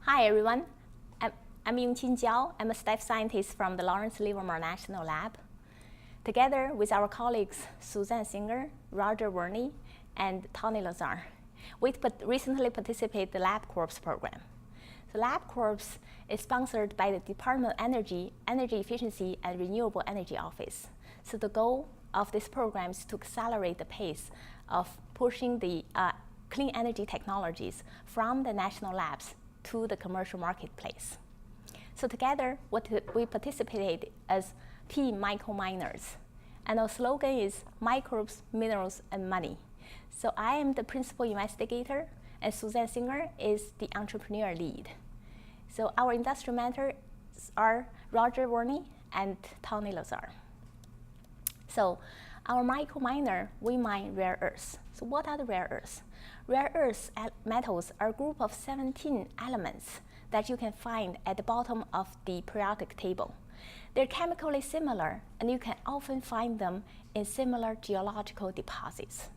Hi everyone, I'm Yongqin Jiao. I'm a staff scientist from the Lawrence Livermore National Lab. Together with our colleagues Suzanne, Roger Verney, and Tony Lazar, we recently participated in the Lab Corps program. The Lab Corps is sponsored by the Department of Energy, Energy Efficiency and Renewable Energy Office. So the goal of this program is to accelerate the pace of pushing the clean energy technologies from the national labs to the commercial marketplace. So together, we participated as Team Microminers. And our slogan is Microbes, Minerals, and Money. So I am the principal investigator, and Suzanne is the entrepreneur lead. So our industry mentors are Roger Verney and Tony Lazar. So our microminer, we mine rare earths. So what are the rare earths? Rare earth metals are a group of 17 elements that you can find at the bottom of the periodic table. They're chemically similar, and you can often find them in similar geological deposits.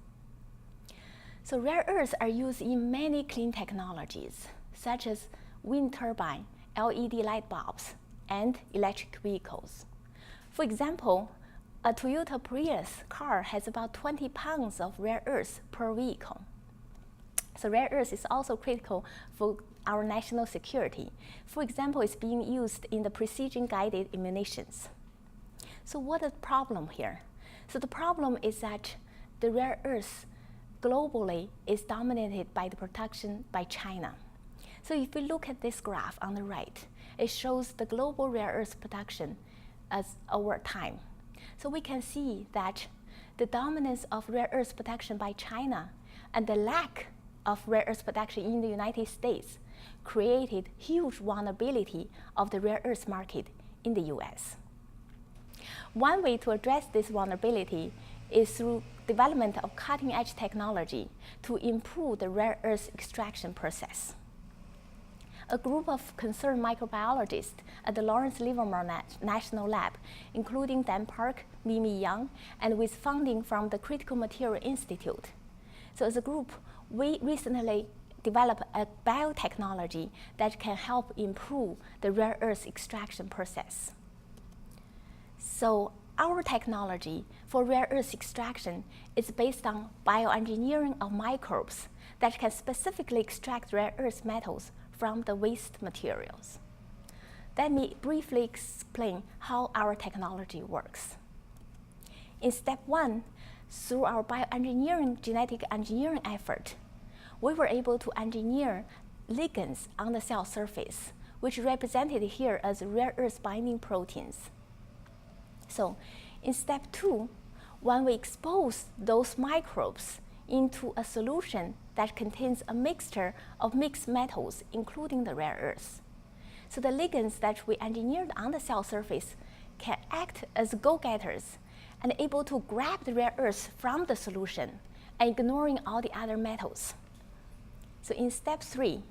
So rare earths are used in many clean technologies, such as wind turbine, LED light bulbs, and electric vehicles. For example, a Toyota Prius car has about 20 pounds of rare earths per vehicle. So rare earth is also critical for our national security. For example, it's being used in the precision-guided ammunitions. So what is the problem here? So the problem is that the rare earth globally is dominated by the production by China. So if we look at this graph on the right, it shows the global rare earth production as over time. So we can see that the dominance of rare earth production by China and the lack of rare earth production in the United States created huge vulnerability of the rare earth market in the US. One way to address this vulnerability is through development of cutting-edge technology to improve the rare earth extraction process. A group of concerned microbiologists at the Lawrence Livermore National Lab, including Dan Park, Mimi Yang, and with funding from the Critical Material Institute. So as a group, we recently developed a biotechnology that can help improve the rare earth extraction process. So our technology for rare earth extraction is based on bioengineering of microbes that can specifically extract rare earth metals from the waste materials. Let me briefly explain how our technology works. In step 1, through our bioengineering genetic engineering effort, we were able to engineer ligands on the cell surface, which represented here as rare earth binding proteins. So in step 2, when we expose those microbes into a solution that contains a mixture of mixed metals, including the rare earths. So the ligands that we engineered on the cell surface can act as go-getters and able to grab the rare earths from the solution and ignoring all the other metals. So in step 3,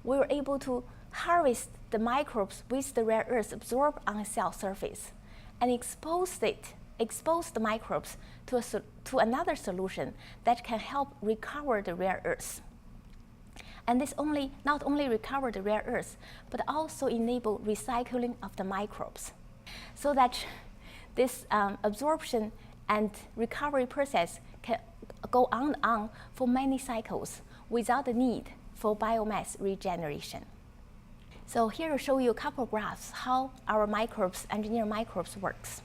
we were able to harvest the microbes with the rare earths absorbed on the cell surface and expose the microbes to another solution that can help recover the rare earths. And this not only recover the rare earths, but also enable recycling of the microbes, so that this absorption and recovery process can go on and on for many cycles without the need for biomass regeneration. So here I'll show you a couple of graphs how our engineered microbes works.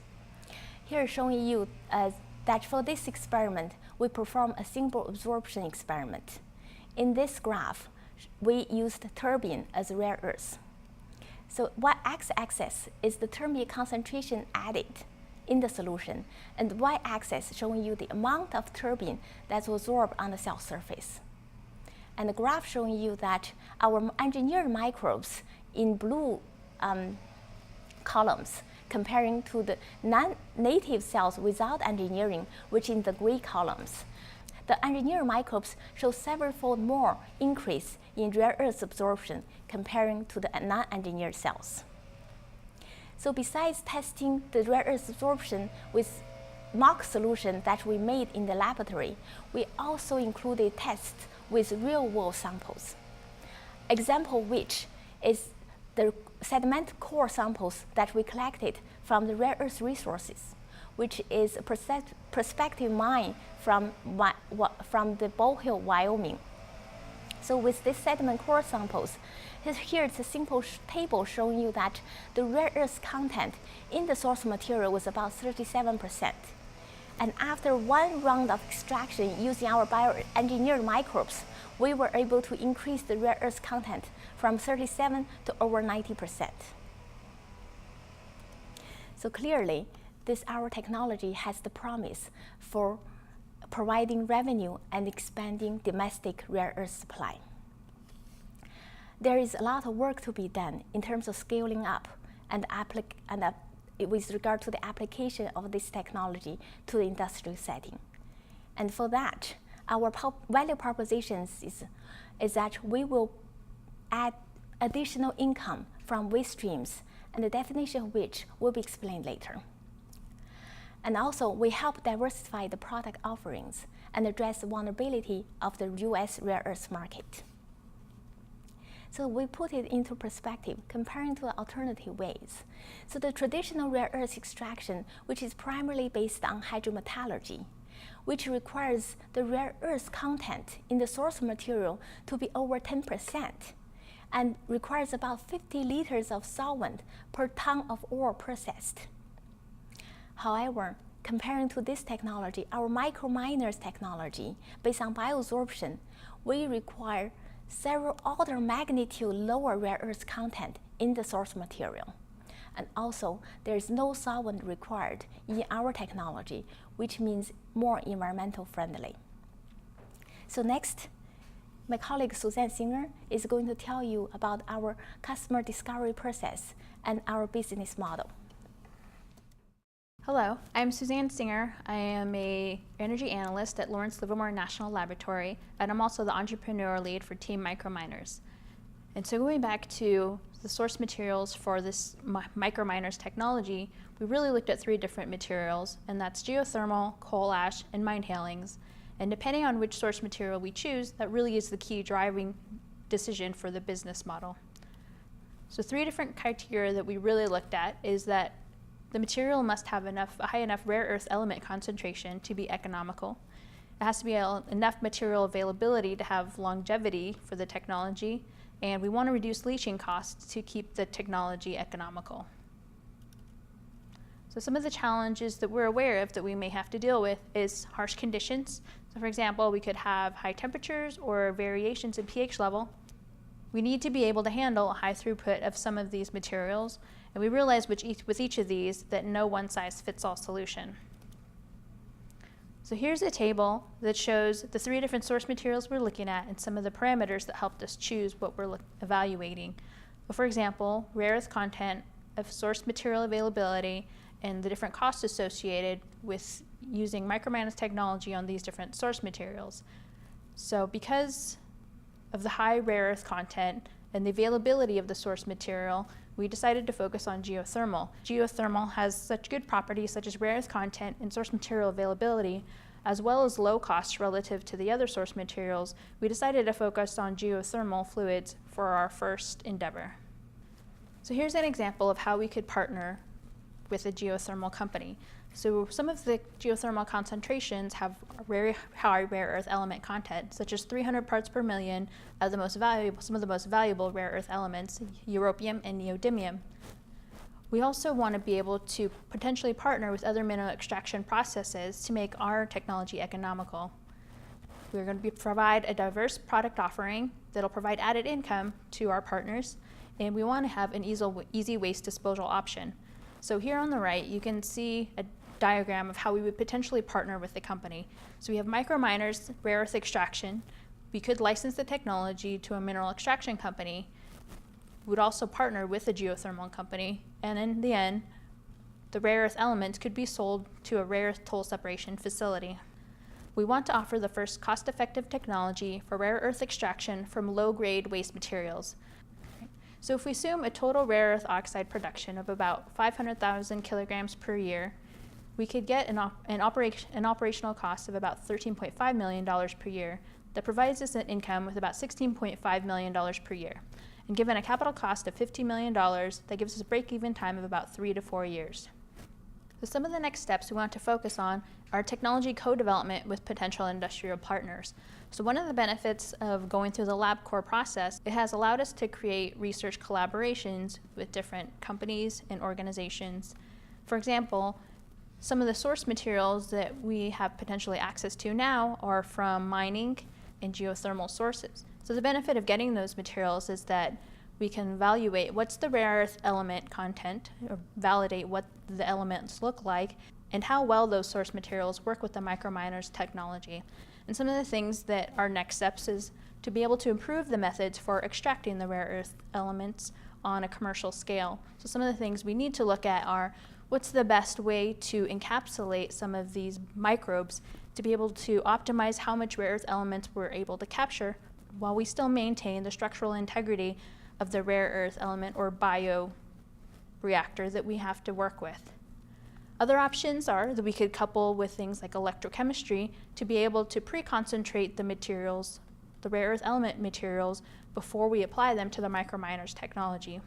Here showing you that for this experiment, we perform a simple absorption experiment. In this graph, we used terbium as a rare earth. So x-axis is the terbium concentration added in the solution, and y-axis showing you the amount of terbium that's absorbed on the cell surface. And the graph showing you that our engineered microbes in blue columns comparing to the non-native cells without engineering, which in the gray columns. The engineered microbes show several-fold more increase in rare earth absorption comparing to the non-engineered cells. So besides testing the rare earth absorption with mock solution that we made in the laboratory, we also included tests with real-world samples. Example which is the sediment core samples that we collected from the rare earth resources, which is a prospective mine from the Bull Hill, Wyoming. So with these sediment core samples, here it's a simple table showing you that the rare earth content in the source material was about 37%. And after one round of extraction using our bioengineered microbes, we were able to increase the rare earth content from 37 to over 90%. So clearly, our technology has the promise for providing revenue and expanding domestic rare earth supply. There is a lot of work to be done in terms of scaling up and with regard to the application of this technology to the industrial setting. And for that, our value propositions is that we will add additional income from waste streams, and the definition of which will be explained later. And also, we help diversify the product offerings and address the vulnerability of the US rare earth market. So we put it into perspective, comparing to the alternative ways. So the traditional rare earth extraction, which is primarily based on hydrometallurgy, which requires the rare earth content in the source material to be over 10%, and requires about 50 liters of solvent per ton of ore processed. However, comparing to this technology, our microminers technology, based on biosorption, we require several order magnitude lower rare earth content in the source material. And also, there is no solvent required in our technology, which means more environmental friendly. So next, my colleague Suzanne Singer is going to tell you about our customer discovery process and our business model. Hello, I'm Suzanne Singer. I am an energy analyst at Lawrence Livermore National Laboratory, and I'm also the entrepreneur lead for Team Microminers. And so going back to the source materials for this Microminers technology, we really looked at 3 different materials, and that's geothermal, coal ash, and mine tailings. And depending on which source material we choose, that really is the key driving decision for the business model. So 3 different criteria that we really looked at is that the material must have a high enough rare earth element concentration to be economical. It has to be enough material availability to have longevity for the technology, and we want to reduce leaching costs to keep the technology economical. So some of the challenges that we're aware of that we may have to deal with is harsh conditions. So for example, we could have high temperatures or variations in pH level. We need to be able to handle a high throughput of some of these materials, and we realize with each of these that no one-size-fits-all solution. So here's a table that shows the 3 different source materials we're looking at and some of the parameters that helped us choose what we're evaluating. Well, for example, rare earth content, of source material availability, and the different costs associated with using Microminers technology on these different source materials. So because of the high rare earth content and the availability of the source material, we decided to focus on geothermal. Geothermal has such good properties such as rare earth content and source material availability, as well as low cost relative to the other source materials. We decided to focus on geothermal fluids for our first endeavor. So here's an example of how we could partner with a geothermal company. So some of the geothermal concentrations have very high rare earth element content, such as 300 parts per million of some of the most valuable rare earth elements, europium and neodymium. We also want to be able to potentially partner with other mineral extraction processes to make our technology economical. We're going to provide a diverse product offering that'll provide added income to our partners, and we want to have an easy waste disposal option. So here on the right, you can see a diagram of how we would potentially partner with the company. So we have Microminers, rare earth extraction. We could license the technology to a mineral extraction company. We would also partner with a geothermal company, and in the end, the rare earth elements could be sold to a rare earth toll separation facility. We want to offer the first cost-effective technology for rare earth extraction from low-grade waste materials. So if we assume a total rare earth oxide production of about 500,000 kilograms per year, we could get an operational cost of about $13.5 million per year that provides us an income with about $16.5 million per year. And given a capital cost of $50 million, that gives us a break-even time of about 3 to 4 years. So some of the next steps we want to focus on are technology co-development with potential industrial partners. So one of the benefits of going through the LabCorp process, it has allowed us to create research collaborations with different companies and organizations. For example, some of the source materials that we have potentially access to now are from mining and geothermal sources. So the benefit of getting those materials is that we can evaluate what's the rare earth element content, or validate what the elements look like, and how well those source materials work with the microminers technology. And some of the things that are next steps is to be able to improve the methods for extracting the rare earth elements on a commercial scale. So some of the things we need to look at are what's the best way to encapsulate some of these microbes to be able to optimize how much rare earth elements we're able to capture while we still maintain the structural integrity of the rare earth element or bioreactor that we have to work with. Other options are that we could couple with things like electrochemistry to be able to pre-concentrate the materials, the rare earth element materials, before we apply them to the microminers technology.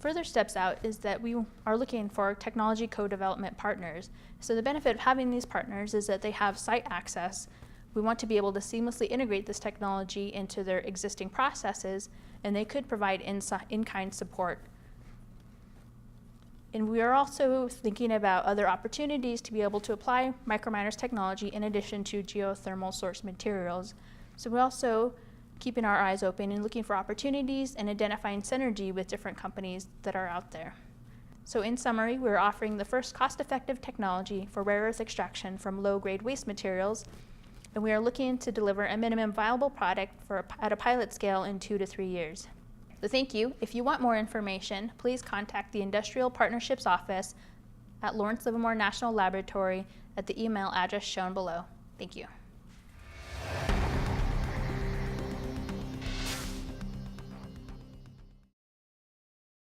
Further steps out is that we are looking for technology co-development partners. So the benefit of having these partners is that they have site access. We want to be able to seamlessly integrate this technology into their existing processes, and they could provide in-kind support. And we are also thinking about other opportunities to be able to apply microminers technology in addition to geothermal source materials. So we're also keeping our eyes open and looking for opportunities and identifying synergy with different companies that are out there. So in summary, we're offering the first cost-effective technology for rare earth extraction from low-grade waste materials, and we are looking to deliver a minimum viable product at a pilot scale in 2 to 3 years. So thank you. If you want more information, please contact the Industrial Partnerships Office at Lawrence Livermore National Laboratory at the email address shown below. Thank you.